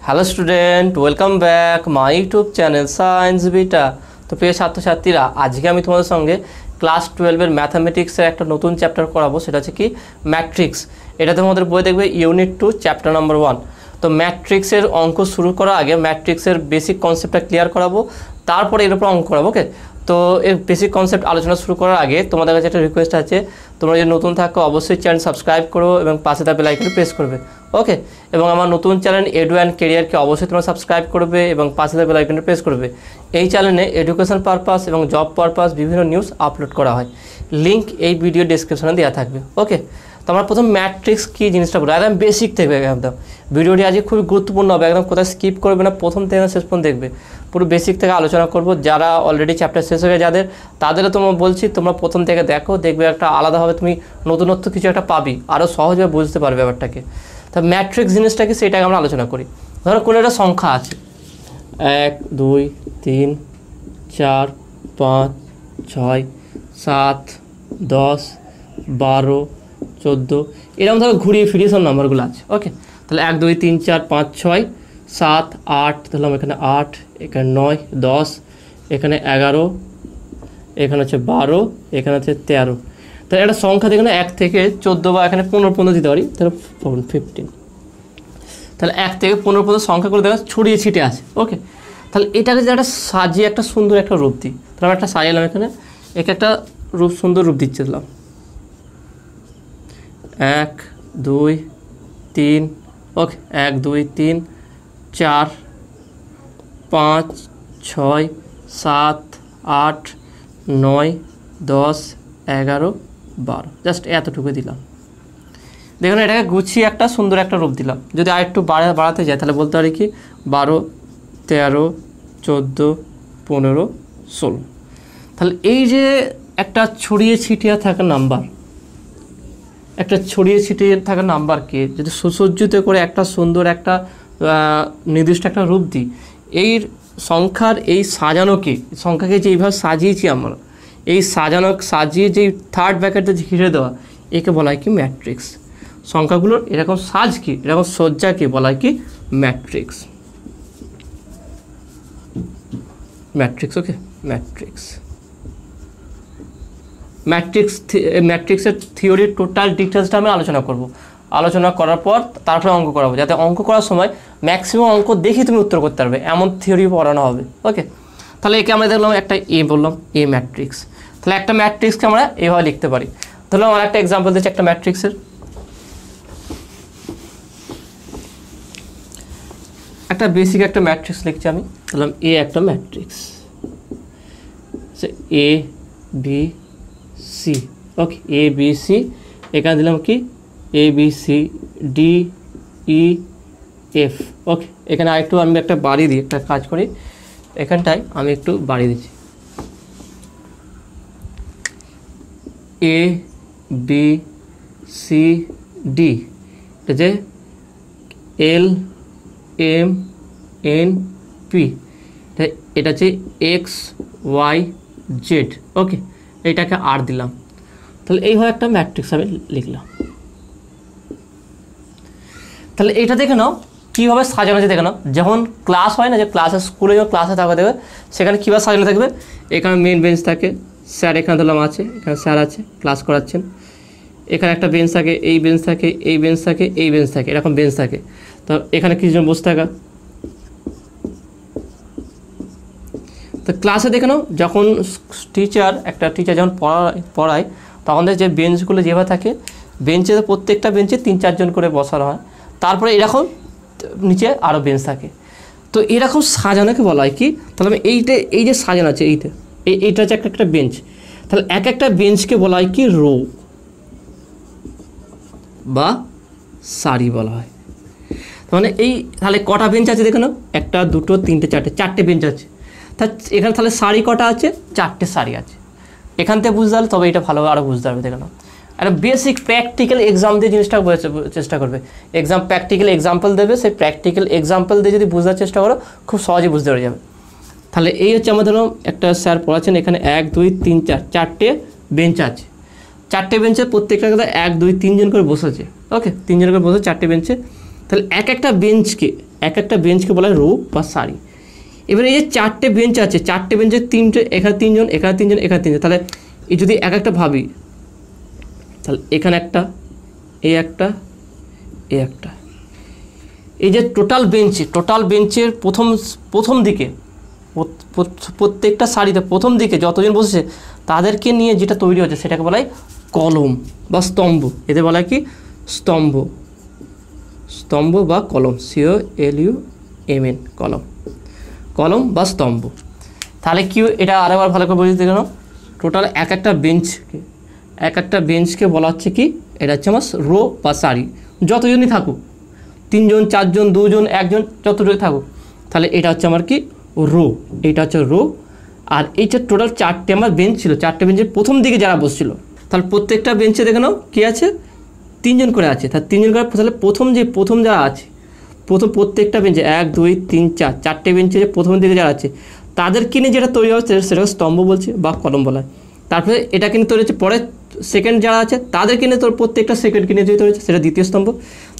Hello student, welcome back my YouTube channel science beta. তো প্রিয় ছাত্রছাত্রীরা, আজকে আমি তোমাদের সঙ্গে ক্লাস 12-এর ম্যাথামেটিক্সের একটা নতুন চ্যাপ্টার করাবো, সেটা হচ্ছে কি ম্যাট্রিক্স। এটা তোমাদের বই দেখবে ইউনিট 2 চ্যাপ্টার নাম্বার 1। তো ম্যাট্রিক্সের অঙ্ক শুরু করার আগে ম্যাট্রিক্সের বেসিক কনসেপ্টটা ক্লিয়ার করাবো, তারপরে এর উপর অঙ্ক করাবো। ওকে, তো এর বেসিক কনসেপ্ট আলোচনা শুরু করার আগে তোমাদের কাছে একটা রিকোয়েস্ট আছে, তোমরা যদি নতুন থাকো অবশ্যই চ্যানেল সাবস্ক্রাইব করো এবং পাশে থাকা বেল আইকনে প্রেস করবে। ওকে, এবং আমার নতুন চ্যানেল এডু অ্যান্ড কেরিয়ারকে অবশ্যই তোমরা সাবস্ক্রাইব করবে এবং পাশে থাকা বেল আইকনে প্রেস করবে। এই চ্যানেলে এডুকেশন পারপাস এবং জব পারপাস বিভিন্ন নিউজ আপলোড করা হয়, লিঙ্ক এই ভিডিও ডেসক্রিপশনে দেওয়া থাকবে। ওকে, তো আমরা প্রথম ম্যাট্রিক্স কী জিনিসটা বলবো, একদম বেসিক থেকে। একদম ভিডিওটি আজকে খুবই গুরুত্বপূর্ণ হবে, একদম কোথায় স্কিপ করবে না, প্রথম থেকে শেষ পর্যন্ত দেখবে। পুরো বেসিক থেকে আলোচনা করব। যারা অলরেডি চ্যাপ্টার শেষ হয়ে তাদেরও তোমরা বলছি, তোমরা প্রথম থেকে দেখো, দেখবে একটা আলাদাভাবে তুমি নতুনত্ব কিছু একটা পাবি, আরও সহজভাবে বুঝতে পারবে ব্যাপারটাকে। তা ম্যাট্রিক্স জিনিসটা কি সেটাকে আমরা আলোচনা করি। ধরো কোনো একটা সংখ্যা আছে, 1 2 3 4 5 6 7 10 12 14, এরকম ধরো ঘুরিয়ে ফিরিয়ে সব নাম্বারগুলো আছে। ওকে, তাহলে 1 2 3 4 5 6 7 8, ধরলাম এখানে 8, এখানে 9 10, এখানে 11, এখানে হচ্ছে 12, এখানে হচ্ছে 13। তাহলে একটা সংখ্যা যেখানে 1 থেকে 14 বা এখানে 15 দিতে পারি, তাহলে 15। তাহলে 1 থেকে 15 পর্যন্ত সংখ্যাগুলো দেখা ছড়িয়ে ছিটে আছে। ওকে, তাহলে এটাকে যে একটা সাজিয়ে একটা সুন্দর একটা রূপ দিই, তাহলে আমি একটা সাজালাম, এখানে একে একটা রূপ, সুন্দর রূপ দিচ্ছে দিলাম। 1 2 3, ওকে, 1 2 3 4 5 6 7 8 9 10 11 12, জাস্ট এতটুকু দিলাম। দেখুন, এটাকে গুছিয়ে একটা সুন্দর একটা রূপ দিলাম। যদি আর একটু বাড়াতে যায় তাহলে বলতে পারি কি 12 13 14 15 16। তাহলে এই যে একটা ছড়িয়ে ছিটিয়ে থাকা নাম্বার, একটা ছড়িয়ে ছিটিয়ে থাকা নাম্বারকে যদি সুসজ্জিত করে একটা সুন্দর একটা নির্দিষ্ট একটা রূপ দিই, এই সংখ্যার এই সংখ্যাকে যে এইভাবে সাজিয়েছি আমরা, এই সাজিয়ে যে থার্ড ব্র্যাকেটে ঘিরে দেওয়া, একে বলা হয় কি ম্যাট্রিক্স। সংখ্যাগুলোর এরকম সাজকে, এরকম সজ্জাকে বলা হয় কি ম্যাট্রিক্স। ওকে, ম্যাট্রিক্সের থিওরির টোটাল ডিটেলসটা আমি আলোচনা করব। আলোচনা করার পর তারপরে অঙ্ক করাবো, যাতে অঙ্ক করার সময় ম্যাক্সিমাম অঙ্ক দেখে তুমি উত্তর করতে পারবে, এমন থিওরি পড়ানো হবে। ওকে, তাহলে একে আমরা দেখলাম একটা বললাম এ ম্যাট্রিক্স। তাহলে একটা ম্যাট্রিক্সকে আমরা এভাবে লিখতে পারি। তাহলে আমার একটা এক্সাম্পল দিচ্ছি একটা ম্যাট্রিক্সের। একটা বেসিক একটা ম্যাট্রিক্স লিখছি আমি, বললাম এ একটা matrix, A B C. Okay, A B C, এখানে দিলাম কি A B C D E F. Okay, এখানে আরেকটু আমি একটা বাড়ি দিই, একটা কাজ করি, এখানটায় আমি একটু বাড়ি দিচ্ছি। এ বি সি ডি, এটা যে এল এম এন পি, এটা হচ্ছে এক্স ওয়াই জেড। ওকে, এইটাকে আর দিলাম। তাহলে এইভাবে একটা ম্যাট্রিক্স আমি লিখলাম। তাহলে এইটা দেখে নাও কীভাবে সাজানো আছে, দেখে নাও। যখন ক্লাস হয় না, যে স্কুলে যখন ক্লাসে থাকা দেবে, সেখানে কীভাবে সাজানো থাকবে, এখানে মেন বেঞ্চ থাকে, স্যার এখানে ধরলাম আছে, এখানে স্যার আছে, ক্লাস করাচ্ছেন, এখানে একটা বেঞ্চ থাকে, এই বেঞ্চ থাকে, এই বেঞ্চ থাকে, এই বেঞ্চ থাকে, এরকম বেঞ্চ থাকে। তো এখানে কিছুজন বসে থাকা। তো ক্লাসে দেখে নাও, যখন একটা টিচার যখন পড়ায় তখন যে বেঞ্চগুলো যেভাবে থাকে, প্রত্যেকটা বেঞ্চে 3-4 জন করে বসানো হয়, তারপরে এরকম নিচে আরও বেঞ্চ থাকে। তো এরকম সাজানোকে বলা হয় কি, তাহলে আমি এই যে সাজানো আছে, এইটা হচ্ছে একটা বেঞ্চ। তাহলে একটা বেঞ্চকে বলা হয় কি রো বা সারি বলা হয়। মানে তাহলে কটা বেঞ্চ আছে দেখে নাও, 1 2 3 4, 4টে বেঞ্চ আছে। এখানে তাহলে সারি কটা আছে, 4টে সারি আছে। এখান থেকে বুঝতে পারলে তবে এটা ভালোভাবে আরও বুঝতে পারবে। দেখে নাও, একটা বেসিক প্র্যাকটিক্যাল এক্সাম দিয়ে জিনিসটা বোঝার চেষ্টা করবে। প্র্যাকটিক্যাল এক্সাম্পল দেবে, সেই প্র্যাকটিক্যাল এক্সাম্পল দিয়ে যদি বোঝার চেষ্টা করো, খুব সহজে বুঝতে পেরে যাবে। তাহলে এই হচ্ছে আমাদের একটা স্যার পড়াচ্ছেন, এখানে 1 2 3 4, 4টে বেঞ্চ আছে। 4টে বেঞ্চে প্রত্যেকটা 1 2 3 জন করে বসেছে। ওকে, 3 জন করে বসে 4টে বেঞ্চে। তাহলে একটা বেঞ্চকে এক একটা বেঞ্চকে বলা হয় রো বা সারি। এবারে এই যে চারটে বেঞ্চ আছে, চারটে বেঞ্চে তিনটে, এখানে তিনজন, এখানে তিনজন, এখানে তিনজন, তাহলে এই যদি এক একটা ভাবি, তাহলে এখানে একটা, এই একটা, এই একটা, এই যে টোটাল বেঞ্চের প্রথম দিকে প্রত্যেকটা সারিতে প্রথম দিকে যতজন বসেছে তাদেরকে নিয়ে যেটা তৈরি হচ্ছে সেটাকে বলা হয় কলম বা স্তম্ভ। এতে বলা হয় কি স্তম্ভ বা কলম, COLUMN, কলম বা স্তম্ভ। তাহলে কি এটা আরেকবার ভালো করে বুঝতে গেল, টোটাল এক একটা বেঞ্চকে বলা হচ্ছে কি, এটা হচ্ছে আমার রো বা সারি, যতজনই থাকুক, 3 জন 4 জন 2 জন 1 জন যতটুকু থাকুক, তাহলে এটা হচ্ছে আমার কি রো, এটা হচ্ছে রো। আর এই যে টোটাল 4টে আমার বেঞ্চ ছিল, 4টে বেঞ্চের প্রথম দিকে যারা বসছিল, তাহলে প্রত্যেকটা বেঞ্চে দেখে নাও কী আছে, 3 জন করে আছে, তাহলে 3 জন করে, তাহলে প্রথম যারা আছে, প্রত্যেকটা বেঞ্চে 1 2 3 4 4টে বেঞ্চে যে প্রথম দিকে যারা আছে তাদেরকে নিয়ে যেটা তৈরি হচ্ছে সেটাকে স্তম্ভ বলছে বা কলম বলা হয়। তারপরে এটা কিন্তু তৈরি হচ্ছে পরে সেকেন্ড যারা আছে তাদেরকে নিয়ে, তোর প্রত্যেকটা সেকেন্ড কিনে যেতে হয়েছে সেটা দ্বিতীয় স্তম্ভ।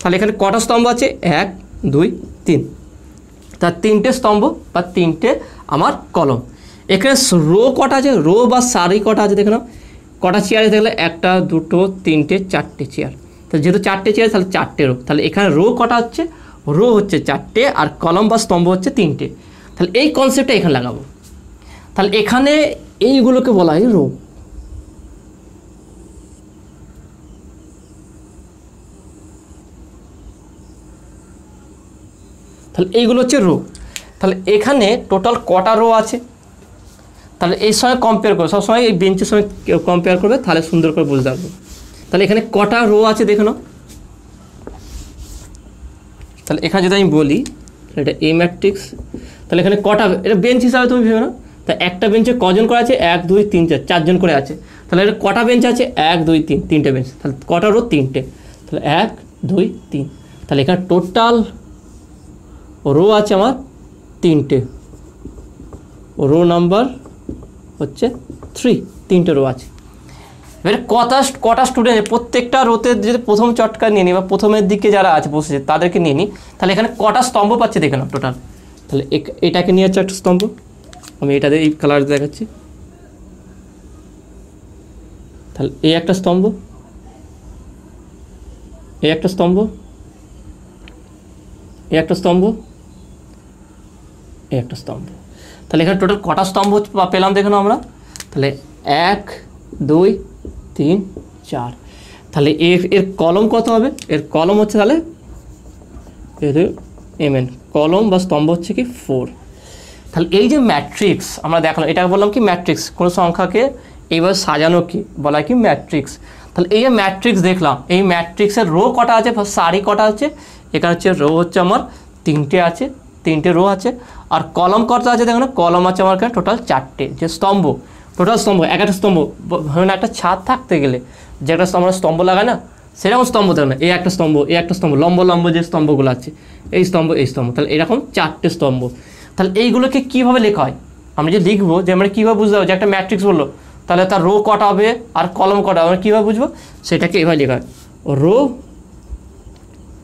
তাহলে এখানে কটা স্তম্ভ আছে, 1 2 3, তার 3টে স্তম্ভ বা 3টে আমার কলম। এখানে রো কটা আছে, রো বা সারি কটা আছে দেখে নাও, কটা চেয়ার আছে দেখলে 1 2 3 4টে চেয়ার, তাহলে যেহেতু 4টে চেয়ার তাহলে 4টে রো, তাহলে এখানে রো কটা হচ্ছে, রো হচ্ছে 4টে আর কলম বা স্তম্ভ হচ্ছে 3টে। তাহলে এই কনসেপ্টটা এখানে লাগাবো, তাহলে এখানে এইগুলোকে বলা হয় রো। তাহলে এইগুলো হচ্ছে রো। তাহলে এখানে টোটাল কটা রো আছে, তাহলে এর সঙ্গে কম্পেয়ার করবে, সবসময় এই বেঞ্চের সঙ্গে কম্পেয়ার করবে, তাহলে সুন্দর করে বুঝতে পারবে। তাহলে এখানে কটা রো আছে দেখে নাও, তাহলে এখানে যদি আমি বলি এটা এ ম্যাট্রিক্স, তাহলে এখানে কটা, এটা বেঞ্চ হিসাবে তুমি ভেবে নাও, তা একটা বেঞ্চে কজন করে আছে, 1 2 3 4, 4 জন করে আছে, তাহলে এটা কটা বেঞ্চ আছে, 1 2 3, 3টে বেঞ্চ, তাহলে কটা রো, 3টে, তাহলে 1 2 3, তাহলে এখানে টোটাল রো আছে আমার 3টে, রো নাম্বার হচ্ছে 3টে রো আছে। এবারে কটা স্টুডেন্ট, প্রত্যেকটা রোতে যদি প্রথম চটকা নিয়ে নিই বা প্রথমের দিকে যারা আছে বসেছে তাদেরকে নিয়ে নিই, তাহলে এখানে কটা স্তম্ভ পাচ্ছে দেখে নাও টোটাল। তাহলে এটাকে নিয়ে হচ্ছে একটা স্তম্ভ, আমি এটাতে এই কালার দেখাচ্ছি, তাহলে এই একটা স্তম্ভ, এই একটা স্তম্ভ, এই একটা স্তম্ভ, এই একটা স্তম্ভ। তাহলে এখানে টোটাল কটা স্তম্ভ পেলাম দেখে নাও আমরা, তাহলে 1 2 3 4, তাহলে এর কলম কত হবে, এর কলম হচ্ছে তাহলে MN, কলম বা স্তম্ভ হচ্ছে কি 4। তাহলে এই যে ম্যাট্রিক্স আমরা দেখলাম, এটা বললাম কি ম্যাট্রিক্স, কোনো সংখ্যাকে এইভাবে সাজানো কি বলা হয় কি ম্যাট্রিক্স। তাহলে এই যে ম্যাট্রিক্স দেখলাম, এই ম্যাট্রিক্সের রো কটা আছে, সারি কটা আছে, এখানে হচ্ছে রো হচ্ছে আমার 3টে আছে, 3টে রো আছে, আর কলম কটা আছে দেখো না, কলম আছে আমার এখানে টোটাল 4টে। যে স্তম্ভ, টোটাল স্তম্ভ, একটা স্তম্ভ ধরুন একটা ছাদ থাকতে গেলে যেটা আমরা স্তম্ভ লাগাই না, সেরকম স্তম্ভ দেখো না, এই একটা স্তম্ভ, এই একটা স্তম্ভ, লম্ব যে স্তম্ভগুলো আছে, এই স্তম্ভ, এই স্তম্ভ, তাহলে এরকম 4টে স্তম্ভ। তাহলে এইগুলোকে কীভাবে লেখা হয়, আমরা যে লিখবো, যে আমরা কীভাবে বুঝতে পারবো যে একটা ম্যাট্রিক্স বললো, তাহলে তার রো কটা হবে আর কলম কটা, আমরা কীভাবে বুঝবো, সেটাকে এভাবে লেখা হয় রো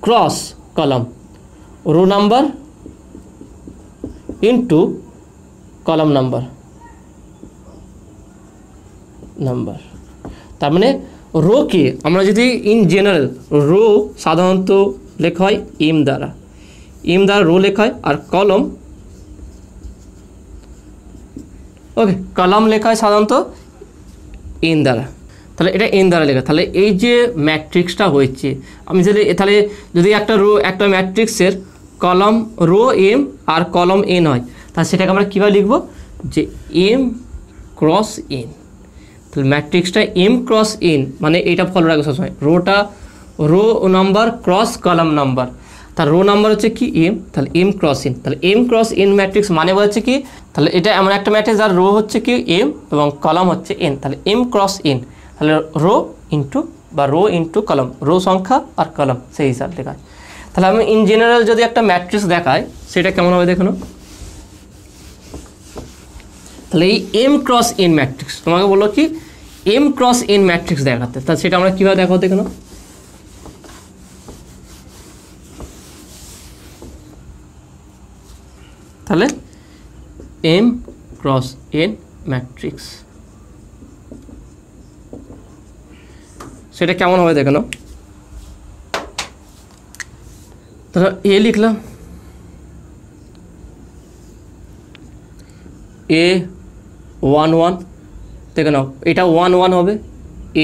ক্রস কলম, রো নাম্বার ইন্টু কলম নাম্বার, তার মানে রোকে আমরা যদি ইন জেনারেল, রো সাধারণত লেখা হয় এম দ্বারা রো লেখা হয়, আর কলম, ওকে, কলম লেখা হয় সাধারণত এন দ্বারা। তাহলে এটা এন দ্বারা লেখা। তাহলে এই যে ম্যাট্রিক্সটা হয়েছে, আমি যদি একটা রো, একটা ম্যাট্রিক্সের কলম রো এম আর কলম এন হয়, তাহলে সেটাকে আমরা কীভাবে লিখব, যে এম ক্রস এন। তাহলে ম্যাট্রিক্সটা এম ক্রস এন, মানে এটা ফলো রাখবে সবসময়, rota rho number cross column number, তার রো নাম্বার হচ্ছে কি এম, তাহলে এম ক্রস এন। তাহলে এম ক্রস এন ম্যাট্রিক্স মানে বলছে কি, তাহলে এটা এমন একটা ম্যাট্রিক্স যার রো হচ্ছে কি এম এবং কলাম হচ্ছে এন, তাহলে এম ক্রস এন, তাহলে রো ইন্টু কলাম, রো সংখ্যা আর কলাম সেই হিসাব লেখা। তাহলে আমি ইন জেনারেল যদি একটা ম্যাট্রিক্স দেখাই, সেটা কেমন হবে দেখো। তাহলে এই এম ক্রস এন ম্যাট্রিক্স, তোমাকে বললো কি এম ক্রস এন ম্যাট্রিক্স দেখাতে, তাহলে সেটা আমরা কীভাবে দেখাবো দেখো। তাহলে M ক্রস N ম্যাট্রিক্স। সেটা কেমন হবে দেখো না, ধরো A লিখলাম, A11 দেখে নাও, এটা 1 1 হবে,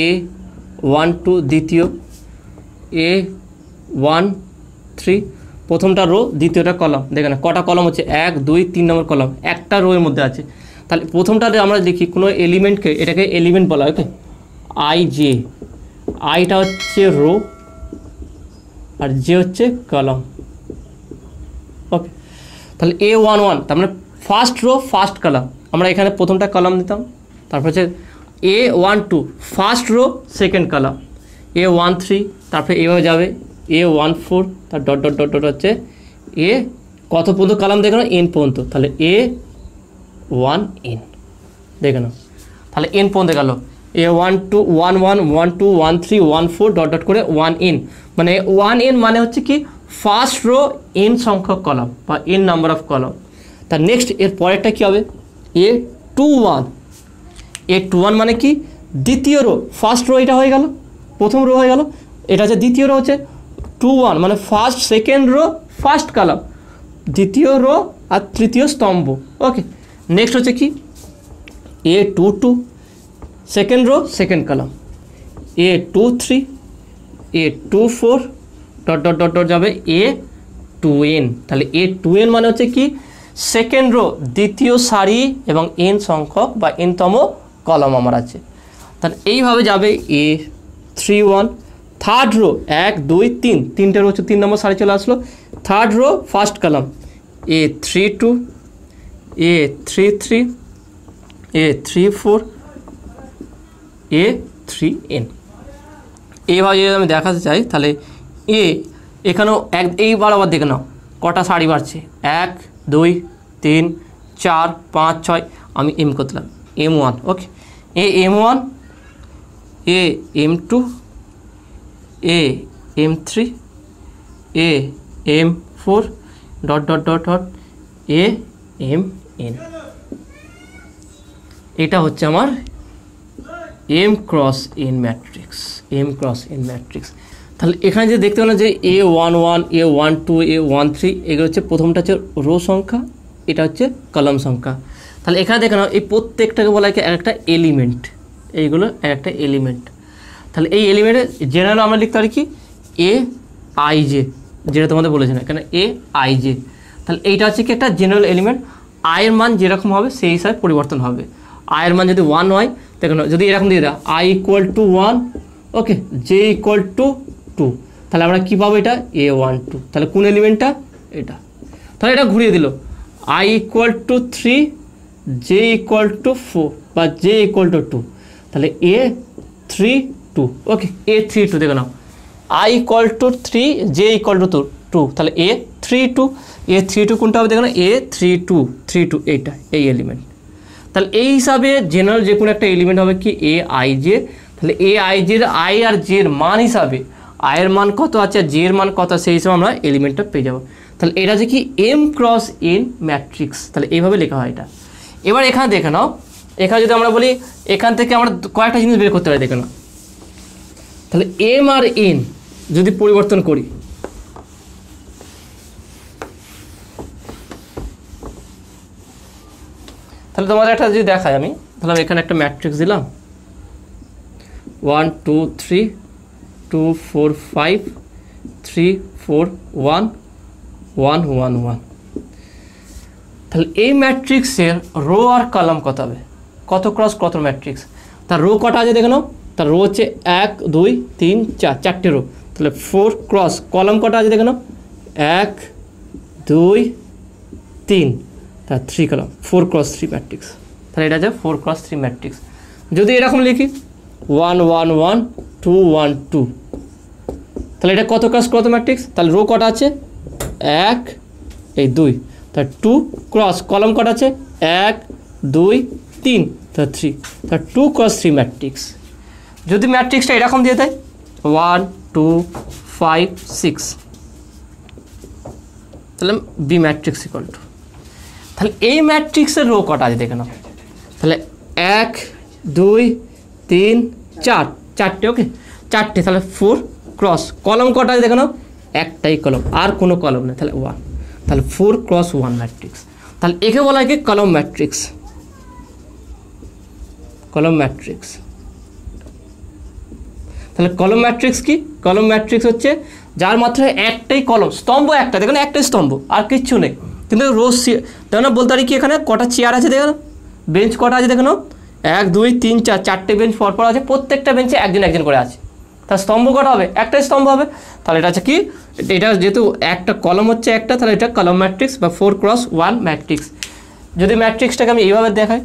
A12 দ্বিতীয়, A13 প্রথমটা রো, দ্বিতীয়টা কলাম। দেখে না কটা কলাম হচ্ছে, 1 2 3 নম্বর কলাম, একটা রো এর মধ্যে আছে। তাহলে প্রথমটাতে আমরা লিখি কোনো এলিমেন্টকে, এটাকে এলিমেন্ট বলা হয়, ওকে, আই জে, আইটা হচ্ছে রো আর জে হচ্ছে কলাম, ওকে। তাহলে A11 তার মানে ফার্স্ট রো ফার্স্ট কলাম, আমরা এখানে প্রথমটা কলাম দিতাম। তারপর হচ্ছে A12 first row second column, A13 তারপরে এইভাবে যাবে, A14 তার ডট ডট ডট ডট হচ্ছে এ কত পর্যন্ত কলাম দেখে নাও, এন পর্যন্ত। তাহলে A1N দেখে নাও, তাহলে এন পর্যন্ত গেল, A12 11 12 13 14 ডট ডট করে 1N, মানে 1N মানে হচ্ছে কি ফার্স্ট রো এন সংখ্যক কলাম বা এন নাম্বার অফ কলাম। তার নেক্সট এর পরেরটা কী হবে, A21, A21 মানে কি দ্বিতীয় রো, ফার্স্ট রো এটা হয়ে গেল, প্রথম রো হয়ে গেল, এটা হচ্ছে দ্বিতীয় রো হচ্ছে 21 মানে first second rho first column, দ্বিতীয় রো আর তৃতীয় স্তম্ভ, ওকে। নেক্সট হচ্ছে কি A22 second rho second column, A23 A24 dot dot dot dot যাবে A2N, তাহলে A2N মানে হচ্ছে কি সেকেন্ড রো দ্বিতীয় সারি এবং এন সংখ্যক বা এনতম কলাম আমার আছে। তাহলে এইভাবে যাবে A31 থার্ড রো 1 2 3 তিনটে রো হচ্ছে 3 নম্বর সারি চলে আসলো, third rho first column A32 A33 A34 A3N। এইভাবে যদি আমি দেখাতে চাই তাহলে এ এখানেও এইবার আবার দেখে নাও কটা সারি বাড়ছে, 1 2 3 4 5 6, আমি এম করলাম M1, ওকে, M1 M2 M3 M4 dot dot dot dot Mn। এটা হচ্ছে আমার M cross N matrix, M cross N matrix. তাহলে এখানে যে দেখতে পেলাম যে A11 A12 A13 এগুলো হচ্ছে প্রথমটা হচ্ছে রো সংখ্যা, এটা হচ্ছে কলাম সংখ্যা। তাহলে এখানে দেখে নাও এই প্রত্যেকটাকে বলা হয় একটা এলিমেন্ট, এইগুলো একটা এলিমেন্ট। তাহলে এই এলিমেন্টে জেনারেল আমরা লিখতে পারি কি AIJ, যেটা তোমাদের বলেছিলাম এখানে AIJ। তাহলে এইটা হচ্ছে কি একটা জেনারেল এলিমেন্ট, আয়ের মান যেরকম হবে সেই হিসাবে পরিবর্তন হবে। আয়ের মান যদি 1 হয় দেখুন, যদি এরকম দিয়ে দেয় I = 1, ওকে, J = 2, তাহলে আমরা কী পাবো, এটা A12। তাহলে কোন এলিমেন্টটা, এটা। তাহলে এটা ঘুরিয়ে দিল, I = 3 J = 4 বা J = 2, তাহলে A32, ওকে, A32 দেখে নাও, I = 3 J = 2, তাহলে A32, A32 কোনটা হবে দেখো না, A32 এইটা, এই এলিমেন্ট। তাহলে এই হিসাবে জেনারেল যে কোনো একটা এলিমেন্ট হবে কি AIJ। তাহলে AIJ এর আই আর জের মান হিসাবে আয়ের মান কত আছে আর জের মান কত, সেই হিসাবে আমরা এলিমেন্টটা পেয়ে যাবো। তাহলে এটা হচ্ছে কি M ক্রস N ম্যাট্রিক্স, তাহলে এইভাবে লেখা হয় এটা। এবার এখানে দেখে নাও, এখানে যদি আমরা বলি এখান থেকে আমরা কয়েকটা জিনিস বের করতে পারি, দেখে নাও। তাহলে M আর N যদি পরিবর্তন করি, তাহলে তোমাদের একটা যদি দেখাই আমি, তাহলে এখানে একটা ম্যাট্রিক্স দিলাম 1 2 3 2 4 5 3 4 1 1 1 1। তাহলে এই ম্যাট্রিক্সের রো আর কলাম কত হবে, কত ক্রস কত ম্যাট্রিক্স, তার রো কটা আছে দেখে নাও, তার রো হচ্ছে 1 2 3 4, চারটে রো। তাহলে 4 ক্রস কলাম কটা আছে দেখে নাও, 1 2 3, তার 3 কলাম, 4 ক্রস 3 ম্যাট্রিক্স। তাহলে এটা আছে 4 ক্রস 3 ম্যাট্রিক্স। যদি এরকম লিখি 1 1 1 2 1 2, তাহলে এটা কত ক্রস কত ম্যাট্রিক্স, তাহলে রো কটা আছে 1 এই 2, তার 2 ক্রস কলাম কটা আছে 1 2 3, তার 3, তার 2 ক্রস 3 ম্যাট্রিক্স। যদি ম্যাট্রিক্সটা এরকম দিয়ে দেয় 1 2 5 6, তাহলে বি ম্যাট্রিক্স ইকুয়াল টু, তাহলে এই ম্যাট্রিক্সের রো কটা আছে দেখে নাও, তাহলে 1 2 3 4, চারটে, ওকে চারটে, তাহলে 4 ক্রস, কলম কটা আছে দেখে নাও, একটাই কলম, আর কোনো কলম নেই, তাহলে 1, তাহলে 4 ক্রস 1 ম্যাট্রিক্স। তাহলে একে বলা হয় কি কলম ম্যাট্রিক্স, কলম ম্যাট্রিক্স। তাহলে কলম ম্যাট্রিক্স কি, কলম ম্যাট্রিক্স হচ্ছে যার মাত্র একটাই কলম, স্তম্ভ একটা, দেখুন একটাই স্তম্ভ আর কিচ্ছু নেই, কিন্তু রোজ দেখো না, বলতে পারি কি এখানে কটা চেয়ার আছে দেখো, বেঞ্চ কটা আছে দেখো, 1 2 3 4, চারটে বেঞ্চ পরপর আছে, প্রত্যেকটা বেঞ্চে একজন একজন করে আছে, তার স্তম্ভ কটা হবে, একটাই স্তম্ভ হবে। তাহলে এটা আছে কি, এটা যেহেতু একটা কলম হচ্ছে একটা, তাহলে এটা কলম ম্যাট্রিক্স বা 4 ক্রস 1 ম্যাট্রিক্স। যদি ম্যাট্রিক্সটাকে আমি এইভাবে দেখাই,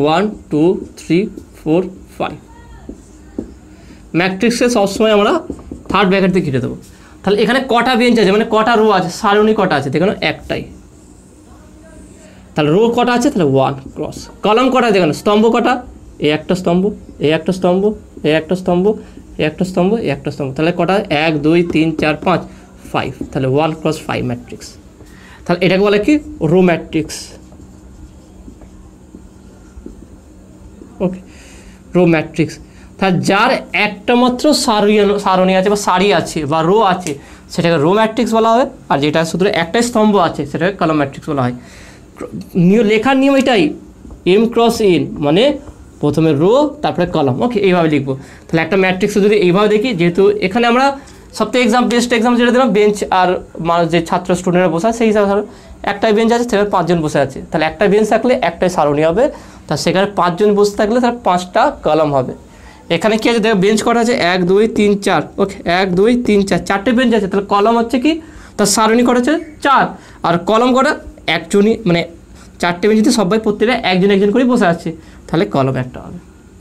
one two three four five, ম্যাট্রিক্সে সবসময় আমরা থার্ড ব্র্যাকেট দিয়ে ঘিরে দেবো। তাহলে এখানে কটা বেঞ্চ আছে, মানে কটা রো আছে, সারণী কটা আছে দেখুন, একটাই, তাহলে রো কটা আছে, তাহলে 1 ক্রস, কলম কটা দেখুন, স্তম্ভ কটা, এই একটা স্তম্ভ, এই একটা স্তম্ভ, এই একটা স্তম্ভ, এই একটা স্তম্ভ, এই একটা স্তম্ভ, তাহলে কটা 1 2 3 4 5 5, তাহলে 1 ক্রস 5 ম্যাট্রিক্স। তাহলে এটাকে বলে কি রো ম্যাট্রিক্স, ওকে রো ম্যাট্রিক্স। তাহলে যার একটা মাত্র সারণী আছে বা সারি আছে বা রো আছে সেটাকে রো ম্যাট্রিক্স বলা হবে, আর যেটা শুধু একটাই স্তম্ভ আছে সেটাকে কলাম ম্যাট্রিক্স বলা হয়। লেখার নিয়ম এটাই, এম ক্রস এন, মানে প্রথমে রো তারপরে কলাম, ওকে এইভাবে লিখবো। তাহলে একটা ম্যাট্রিক্সে যদি এইভাবে দেখি, যেহেতু এখানে আমরা সবথেকে বেস্ট এক্সাম যেটা দিলাম বেঞ্চ আর মানুষ যে ছাত্র স্টুডেন্টরা বসে সেই হিসাবে ধরো একটাই বেঞ্চ আছে, সেখানে 5 জন বসে আছে, তাহলে একটা বেঞ্চ থাকলে একটাই সারণী হবে, তা সেখানে 5 জন বসে থাকলে তার 5টা কলাম হবে। এখানে কি আছে দেখো, বেঞ্চ কটা আছে 1 2 3 4, ওকে 1 2 3 4, চারটে বেঞ্চ আছে, তাহলে কলম হচ্ছে কি, তার সারণী কটা আছে 4, আর কলম কটা একজনই, মানে চারটে বেঞ্চিতে সবাই প্রত্যেকটা একজন একজন করে বসে আছে, তাহলে কলম একটা হবে,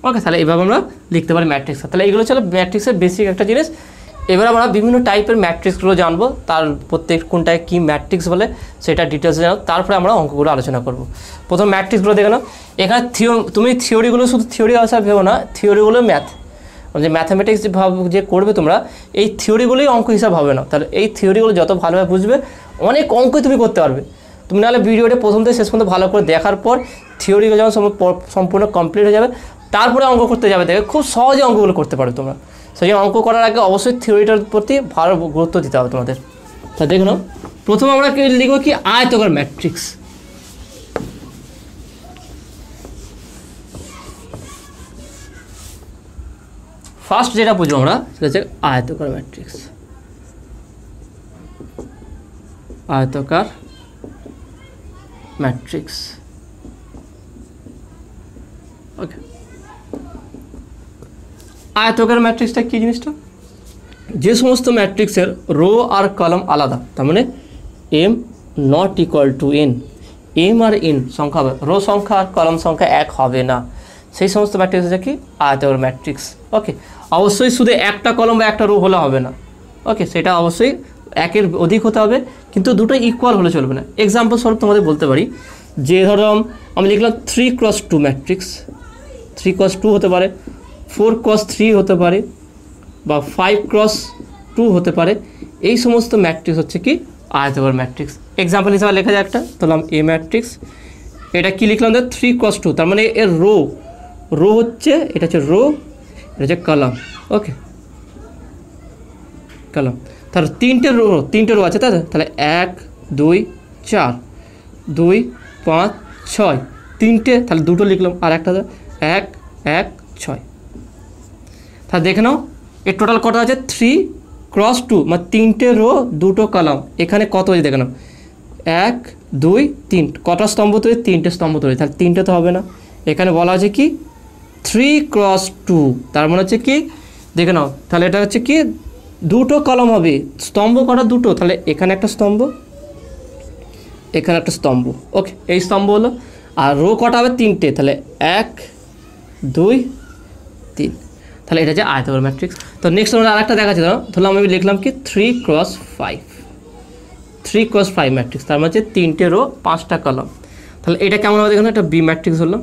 ওকে। তাহলে এইভাবে আমরা লিখতে পারি ম্যাট্রিক্স। তাহলে এইগুলো ছিল ম্যাট্রিক্সের বেসিক একটা জিনিস। এবার আমরা বিভিন্ন টাইপের ম্যাট্রিক্সগুলো জানবো, তার প্রত্যেক কোনটায় কী ম্যাট্রিক্স বলে সেটা ডিটেলসে জানো, তারপরে আমরা অঙ্কগুলো আলোচনা করব। প্রথম ম্যাট্রিক্সগুলো দেখে নাও, এখানে তুমি থিওরিগুলো শুধু থিওরি আসা ভেবো না, থিওরিগুলো ম্যাথ, যে ম্যাথামেটিক্স যে করবে তোমরা, এই থিওরিগুলোই অঙ্ক হিসাব হবে না। তাহলে এই থিওরিগুলো যত ভালোভাবে বুঝবে অনেক অঙ্কই তুমি করতে পারবে। তুমি নাহলে ভিডিওটা প্রথম থেকে শেষ পর্যন্ত ভালো করে দেখার পর থিওরিগুলো যখন সম্পূর্ণ কমপ্লিট হয়ে যাবে তারপরে অঙ্ক করতে যাবে, দেখে খুব সহজে অঙ্কগুলো করতে পারো তোমরা। সেই অঙ্ক করার আগে অবশ্যই থিওরিটার প্রতি ভালো গুরুত্ব দিতে হবে তোমাদের। তা দেখো না, প্রথম আমরা লিখবো কি আয়তকার ম্যাট্রিক্স। ফার্স্ট যেটা বুঝবো আমরা সেটা হচ্ছে আয়তকার ম্যাট্রিক্স। আয়তকার ম্যাট্রিক্স, ওকে। আয়তকার ম্যাট্রিক্সটা কী জিনিসটা, যে সমস্ত ম্যাট্রিক্সের রো আর কলম আলাদা, তার মানে M not equal to N, M আর এন সংখ্যা হবে, রো সংখ্যা আর কলম সংখ্যা এক হবে না, সেই সমস্ত ম্যাট্রিক্স হচ্ছে কি আয়তকার ম্যাট্রিক্স, ওকে। অবশ্যই শুধু একটা কলম বা একটা রো হলে হবে না, ওকে, সেটা অবশ্যই একের অধিক হতে হবে, কিন্তু দুটো ইকুয়াল হলে চলবে না। এক্সাম্পল স্বরূপ তোমাদের বলতে পারি, যে ধরো আমি লিখলাম 3 ক্রস 2 ম্যাট্রিক্স, 3 ক্রস 2 হতে পারে, 4 ক্রস 3 হতে পারে, বা 5 ক্রস 2 হতে পারে। এই সমস্ত ম্যাট্রিক্স হচ্ছে কি আয়তকার ম্যাট্রিক্স। এক্সাম্পল হিসাবে লেখা যায় একটা, ধরলাম এ ম্যাট্রিক্স, এটা কি লিখলাম 3 ক্রস 2, তার মানে এর রো হচ্ছে, এটা হচ্ছে রো, এটা হচ্ছে কলাম, ওকে কলাম। তার তিনটে রো আছে, তাই তো? তাহলে 1 2 4 2 5 6, তিনটে, তাহলে দুটো লিখলাম, আর একটা 1 1 6। তাহলে দেখে নাও এর টোটাল কত আছে 3 ক্রস 2, মানে তিনটে রো দুটো কলাম। এখানে কত হয়েছে দেখে নাও 1 2 3, কটা স্তম্ভ তৈরি, তিনটে স্তম্ভ তৈরি, তাহলে তিনটে তো হবে না। এখানে বলা আছে কি 3 ক্রস 2, তার মানে হচ্ছে কি দেখে নাও, তাহলে এটা হচ্ছে কি দুটো কলম হবে, স্তম্ভ কটা দুটো, তাহলে এখানে একটা স্তম্ভ, এখানে একটা স্তম্ভ, ওকে এই স্তম্ভ হলো। আর রো কটা হবে তিনটে, তাহলে 1 2 3, তাহলে এটা হচ্ছে আয়তকার ম্যাট্রিক্স। তো নেক্সট আমরা আরেকটা দেখাচ্ছি, ধরলাম আমি লিখলাম কি 3 ক্রস 5, 3 ক্রস 5 ম্যাট্রিক্স, তার মানে হচ্ছে তিনটে রো 5টা কলম। তাহলে এটা কেমন হবে দেখুন, একটা বি ম্যাট্রিক্স হলো।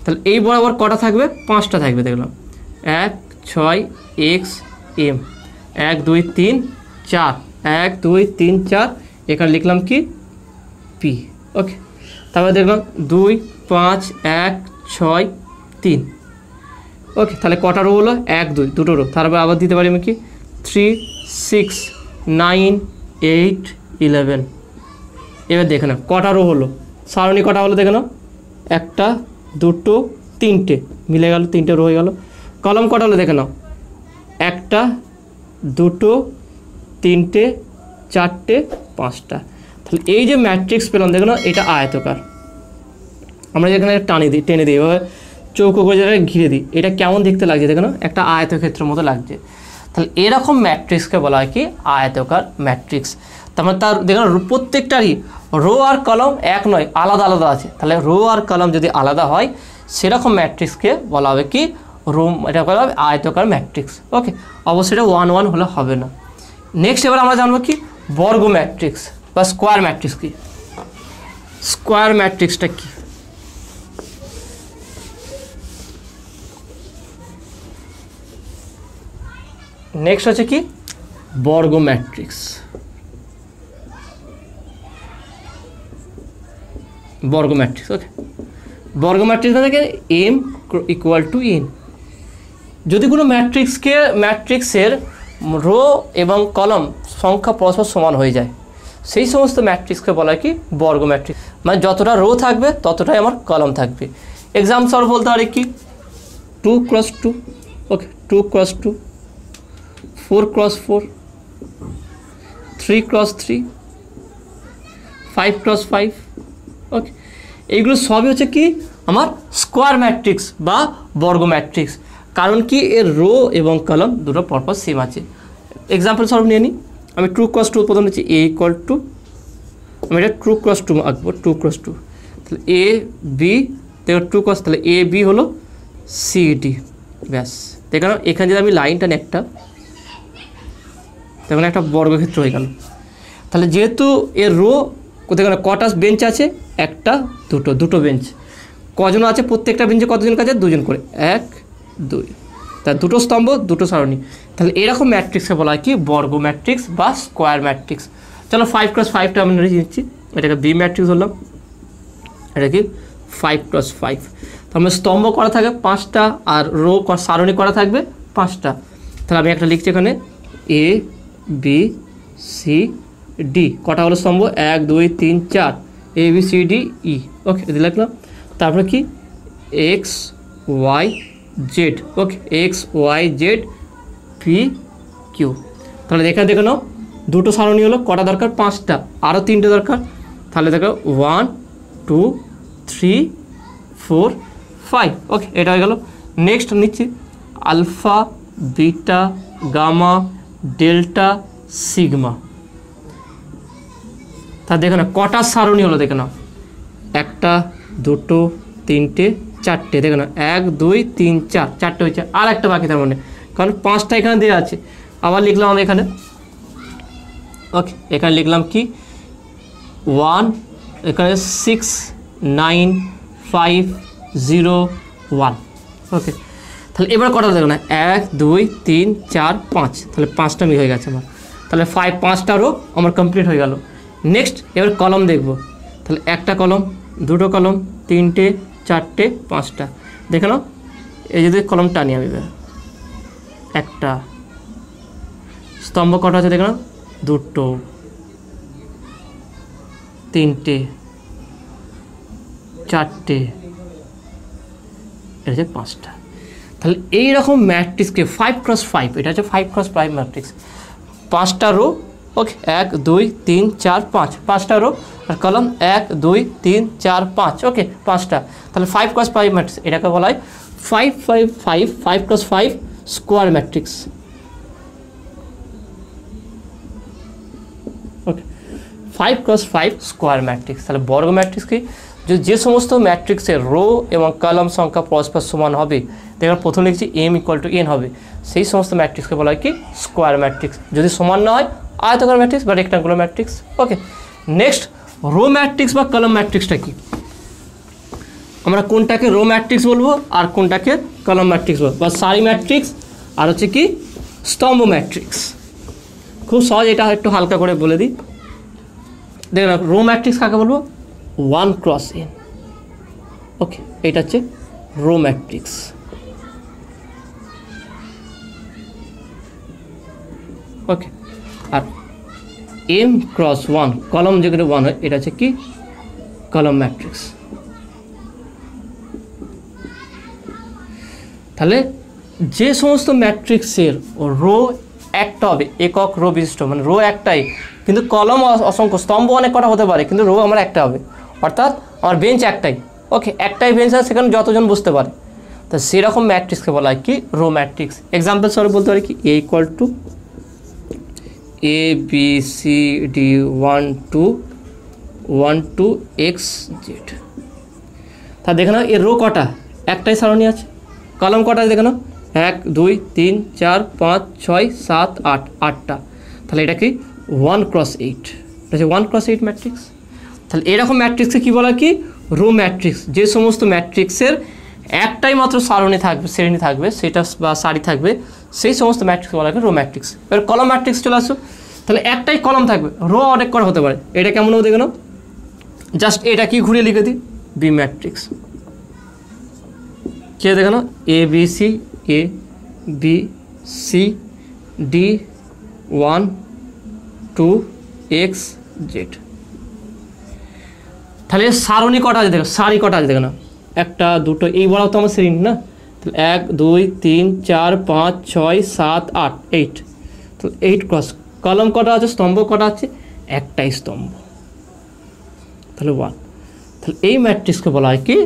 তাহলে এই বরাবর কটা থাকবে 5টা থাকবে, দেখলাম 1 6 x এম, 1 2 3 4, 1 2 3 4, এখানে লিখলাম কি পি। ওকে, তারপরে দেখলাম 2 5 1 6 3। ওকে, তাহলে কটা রো হলো? 1 2, দুটো রো। তারপর আবার দিতে পারি আমি কি 3 6 9 8 11। এবার দেখে নাও কটা রো হলো, সারণী কটা হলো দেখে নাও, 1 2 3টে মিলে গেল, 3টে রো হয়ে গেল। কলম কটা হলো দেখে নাও, 1 2 3টে 4টে 5টা। তাহলে এই যে ম্যাট্রিক্স পেলাম দেখো না, এটা আয়তকার। আমরা যেখানে টেনে দিই এভাবে চৌকো করে জায়গায় ঘিরে দিই, এটা কেমন দেখতে লাগছে দেখো না, একটা আয়তক্ষেত্রের মতো লাগছে। তাহলে এরকম ম্যাট্রিক্সকে বলা হয় কি আয়তকার ম্যাট্রিক্স। তার মানে তার দেখো প্রত্যেকটারই রো আর কলম এক নয়, আলাদা আলাদা আছে। তাহলে রো আর কলম যদি আলাদা হয় সেরকম ম্যাট্রিক্সকে বলা হবে কি রো, এটা বলা হবে আয়তকার ম্যাট্রিক্স। ওকে, অবশ্যই এটা 1 1 হলে হবে না। নেক্সট এবার আমরা জানবো কি বর্গ ম্যাট্রিক্স বা স্কোয়ার ম্যাট্রিক্স কি। স্কোয়ার ম্যাট্রিক্সটা কি? নেক্সট হচ্ছে কি বর্গ ম্যাট্রিক্স। বর্গ ম্যাট্রিক্স। ওকে, বর্গ ম্যাট্রিক্স মানে এম ইকুয়াল টু এন। যদি কোনো ম্যাট্রিক্সের রো এবং কলম সংখ্যা পরস্পর সমান হয়ে যায় সেই সমস্ত ম্যাট্রিক্সকে বলা হয় কি বর্গ ম্যাট্রিক্স। মানে যতটা রো থাকবে ততটাই আমার কলম থাকবে। এক্সাম্পল বলতে পারি কি 2 × 2, ওকে 2 × 2, 4 × 4, 3 × 3, 5 × 5। ওকে, এইগুলো সবই হচ্ছে কি আমার স্কোয়ার ম্যাট্রিক্স বা বর্গ ম্যাট্রিক্স। কারণ কি এর রো এবং কলম দুটো পরপর সেম আছে। এক্সাম্পল স্বরূপ নিয়ে নিই, আমি 2 × 2 প্রথম নিচ্ছি এ ইকুয়াল টু, আমি এটা 2 × 2 আঁকবো, 2 × 2। তাহলে এ বি দেখো 2 × তাহলে এ বি হলো সিডি। ব্যাস, দেখো এখানে যদি আমি লাইনটা নিই একটা, তখন একটা বর্গক্ষেত্র হয়ে গেল। তাহলে যেহেতু এর রো দেখো কটা বেঞ্চ আছে, 1 2 বেঞ্চ, কজন আছে প্রত্যেকটা বেঞ্চে কতজন কাছে 2 জন করে, 1 2, তার 2টো স্তম্ভ 2টো সারণী। তাহলে এরকম ম্যাট্রিক্সকে বলা হয় কি বর্গ ম্যাট্রিক্স বা স্কোয়ার ম্যাট্রিক্স। চলো 5 × 5টা আমি নিচ্ছি, এটাকে বি ম্যাট্রিক্স বললাম, এটা কি 5 × 5। তার মানে স্তম্ভ করা থাকবে 5টা আর রো সারণী করা থাকবে 5টা। তাহলে আমি একটা লিখছি এখানে এ বি সি ডি, কটা হলো স্তম্ভ 1 2 3 4, A B C D E. Okay, এটা লিখলাম। তারপরে কি X Y Z, okay X Y Z P Q. তাহলে এখানে দেখে নাও 2টো সারণী হলো, কটা দরকার 5টা, আরও 3টে দরকার। তাহলে দেখো 1 2 3 4 5। ওকে, এটা হয়ে গেল। নেক্সট নিচ্ছি alpha beta gamma delta sigma. তা দেখো না কটা সারণী হলো, দেখে নাও 1 2 3 4টে, দেখো না 1 2 3 4, 4টে হয়েছে, আর একটা বাকি তার মানে, কারণ 5টা এখানে দেওয়া আছে। আবার লিখলাম আমি এখানে, ওকে এখানে লিখলাম কি 1, এখানে 6 9 5 0 1। ওকে, তাহলে এবার কটা দেখো না 1 2 3 4 5, তাহলে 5টা মিল হয়ে গেছে আমার। তাহলে 5টারও আমার কমপ্লিট হয়ে গেল। নেক্সট এবার কলম দেখব, তাহলে 1টা কলম 2টো কলম 3টে 4টে 5টা। দেখে নাও এই যদি কলম টানি আমি, একটা স্তম্ভ কটা আছে দেখে নাও 2টো 3টে 4টে, এটা হচ্ছে 5টা। তাহলে এইরকম ম্যাট্রিক্সকে 5 × 5, এটা হচ্ছে 5 × 5 ম্যাট্রিক্স। 5টা রো, ওকে 1 2 3 4 5, 5টা রো আর কলম 1 2 3 4 5, ওকে 5টা। তাহলে 5 × 5 ম্যাট্রিক্স, এটাকে বলা হয় 5 5 5 5 × 5 স্কোয়ার ম্যাট্রিক্স। ওকে, 5 × 5 স্কোয়ার ম্যাট্রিক্স। তাহলে বর্গ ম্যাট্রিক্স কি যে সমস্ত ম্যাট্রিক্সের রো এবং কলম সংখ্যা পরস্পর সমান হবে, দেখো প্রথম লিখছি এম ইকুয়াল টু এন হবে, সেই সমস্ত ম্যাট্রিক্সকে বলা হয় কি স্কোয়ার ম্যাট্রিক্স। যদি সমান না হয় আয়তাকার ম্যাট্রিক্স বা রেক্টাঙ্গুলার ম্যাট্রিক্স। ওকে, নেক্সট রো ম্যাট্রিক্স বা কলম ম্যাট্রিক্সটা কি? আমরা কোনটাকে রো ম্যাট্রিক্স বলবো আর কোনটাকে কলম ম্যাট্রিক্স বলবো, বা সারি ম্যাট্রিক্স আর হচ্ছে কি স্তম্ভ ম্যাট্রিক্স। খুব সহজ, এটা একটু হালকা করে বলে দিই। দেখুন রো ম্যাট্রিক্স কাকে বলবো? 1 × n। ওকে, এটা হচ্ছে রো ম্যাট্রিক্স। ওকে, আর m × 1 কলম যেখানে 1 হয় এটা হচ্ছে কি? কলম ম্যাট্রিক্স। তাহলে যে সমস্ত ম্যাট্রিক্সের রো একটা হবে, একক রো বিশিষ্ট, মানে রো একটাই কিন্তু কলম অসংখ্য, স্তম্ভ অনেক কটা হতে পারে কিন্তু রো আমার একটা হবে, অর্থাৎ আমার বেঞ্চ একটাই। ওকে, একটাই বেঞ্চ আছে, সেখানে যতজন বসতে পারে, তো সেরকম ম্যাট্রিক্সকে বলা হয় কি? Row matrix. এক্সাম্পল স্বরূপ বলতে পারি কি? A = A B C D 1 2 X Z। তা দেখে নাও এর রো কটা? একটাই সারণী আছে। কলম কটা আছে দেখে নাও? 1 2 3 4 5 6 7 8, 8টা। তাহলে এটা কি? 1 × 8। এটা হচ্ছে 1 × 8 ম্যাট্রিক্স। তাহলে এরকম ম্যাট্রিক্সকে কী বলা কি? Row matrix. যে সমস্ত ম্যাট্রিক্সের একটাই মাত্র সারণী থাকবে, শ্রেণী থাকবে, সেটা বা সারি থাকবে, সেই সমস্ত ম্যাট্রিক্স বলা হয় রো ম্যাট্রিক্স। এবার কলম ম্যাট্রিক্স চলে আসো। তাহলে একটাই কলম থাকবে, রো অনেক করা হতে পারে। এটা কেমন হবে দেখে নাও? জাস্ট এটা কি ঘুরিয়ে লিখে দিই? B matrix. কে দেখে নাও? A B C D 1 2 X Z। তাহলে সারণী কটা আছে দেখো? সারি কটা আছে দেখে নাও? 1 2 এই বড় তো আমার শ্রেণী না। তাহলে 1 2 3 4 5 6 7 8, 8। তো 8 × কলম কটা আছে? স্তম্ভ কটা আছে? একটাই স্তম্ভ, তাহলে 1। তাহলে এই ম্যাট্রিক্সকে বলা হয় কি?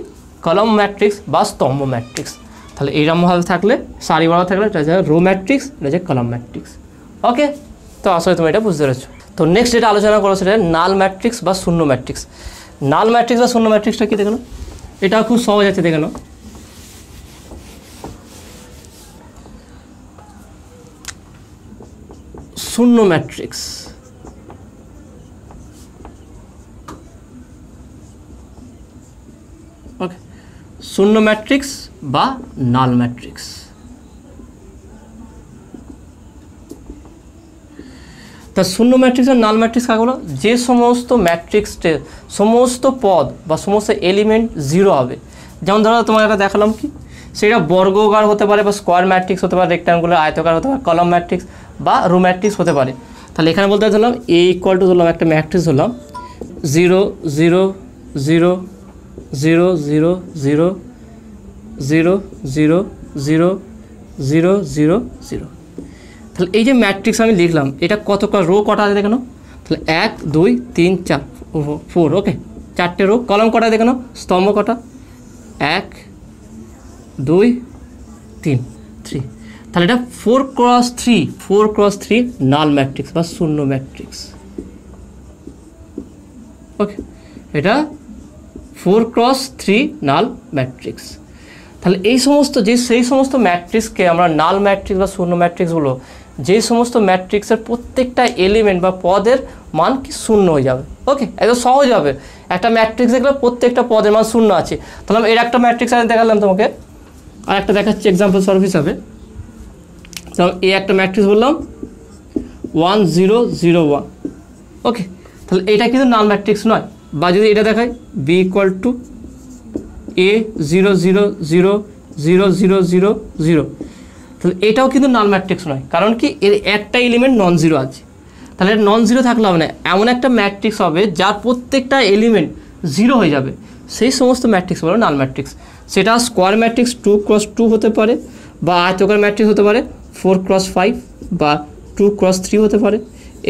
কলম ম্যাট্রিক্স বা স্তম্ভ ম্যাট্রিক্স। তাহলে এইরকমভাবে থাকলে, সারি বলা থাকলে এটা হচ্ছে রো ম্যাট্রিক্স, এটা হচ্ছে কলম ম্যাট্রিক্স। ওকে, তো আসলে তুমি এটা বুঝতে পেরেছো। তো নেক্সট যেটা আলোচনা করো সেটা নাল ম্যাট্রিক্স বা শূন্য ম্যাট্রিক্স। নাল ম্যাট্রিক্স বা শূন্য ম্যাট্রিক্সটা কি দেখো? এটা খুব সহজ আছে, দেখে নাও। শূন্য ম্যাট্রিক্স। ওকে, শূন্য ম্যাট্রিক্স বা নাল ম্যাট্রিক্স। তা শূন্য ম্যাট্রিক্স আর নাল ম্যাট্রিক্স কাকে বলো? যে সমস্ত ম্যাট্রিক্সের সমস্ত পদ বা সমস্ত এলিমেন্ট 0 হবে। যেমন ধরো তোমার একটা দেখালাম কি, সেটা বর্গাকার হতে পারে বা স্কোয়ার ম্যাট্রিক্স হতে পারে, রেক্ট্যাঙ্গুলার আয়তাকার হতে পারে, কলাম ম্যাট্রিক্স বা রো ম্যাট্রিক্স হতে পারে। তাহলে এখানে বলতে ধরলাম A = ধরলাম একটা ম্যাট্রিক্স ধরলাম 0 0 0 0 0 0 0 0 0 0 0 0। তাহলে এই যে ম্যাট্রিক্স আমি লিখলাম, এটা কতটা রো কটা আছে দেখে নাও? তাহলে 1 2 3 4 4। ওকে, 4টে রো। কলম কটা দেখে নাও? স্তম্ভ কটা? 1 2 3 3। তাহলে এটা 4 × 3 নাল ম্যাট্রিক্স বা শূন্য ম্যাট্রিক্স। ওকে, এটা 4 × 3 নাল ম্যাট্রিক্স। তাহলে এই সমস্ত সেই সমস্ত ম্যাট্রিক্সকে আমরা নাল ম্যাট্রিক্স বা শূন্য ম্যাট্রিক্স বলো, যে সমস্ত ম্যাট্রিক্সের প্রত্যেকটা এলিমেন্ট বা পদের মান কি শূন্য হয়ে যাবে। ওকে, একদম সহজ হবে। একটা ম্যাট্রিক্স দেখলে প্রত্যেকটা পদের মান শূন্য আছে। তাহলে এর একটা ম্যাট্রিক্স আমি দেখালাম তোমাকে, আর একটা দেখাচ্ছি এক্সাম্পল স্বরূপ হিসাবে। তাহলে এই একটা ম্যাট্রিক্স বললাম 1 0 0 1। ওকে, তাহলে এটা কিন্তু নাল ম্যাট্রিক্স নয়। বা যদি এটা দেখায় B = A 0 0 0 0 0 0 0, তাহলে এটাও কিন্তু নাল ম্যাট্রিক্স নয়। কারণ কি? এর একটা এলিমেন্ট নন জিরো আছে। তাহলে নন জিরো থাকলে হবে না, এমন একটা ম্যাট্রিক্স হবে যার প্রত্যেকটা এলিমেন্ট 0 হয়ে যাবে, সেই সমস্ত ম্যাট্রিক্স বলো নাল ম্যাট্রিক্স। সেটা স্কোয়ার ম্যাট্রিক্স 2 × 2 হতে পারে, বা আয়তাকার ম্যাট্রিক্স হতে পারে 4 × 5 বা 2 × 3 হতে পারে।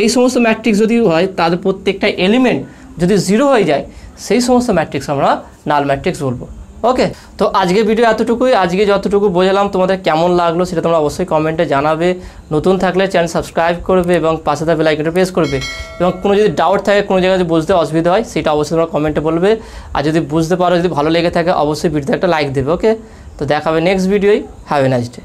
এই সমস্ত ম্যাট্রিক্স যদি হয়, তাদের প্রত্যেকটা এলিমেন্ট যদি 0 হয়ে যায়, সেই সমস্ত ম্যাট্রিক্স আমরা নাল ম্যাট্রিক্স বলবো। ওকে, তো আজকের ভিডিও এতটুকুই। আজকে যতটুকু বোঝালাম তোমাদের কেমন লাগলো সেটা তোমরা অবশ্যই কমেন্টে জানাবে। নতুন থাকলে চ্যানেল সাবস্ক্রাইব করবে এবং পাশে থাকা বেল আইকনটা প্রেস করবে। এবং কোনো যদি ডাউট থাকে, কোনো জায়গায় যদি বুঝতে অসুবিধা হয়, সেটা অবশ্যই তোমরা কমেন্টে বলবে। আর যদি বুঝতে পারো, যদি ভালো লেগে থাকে, অবশ্যই ভিডিওতে একটা লাইক দেবে। ওকে, তো দেখা হবে নেক্সট ভিডিওয়। Have a nice day.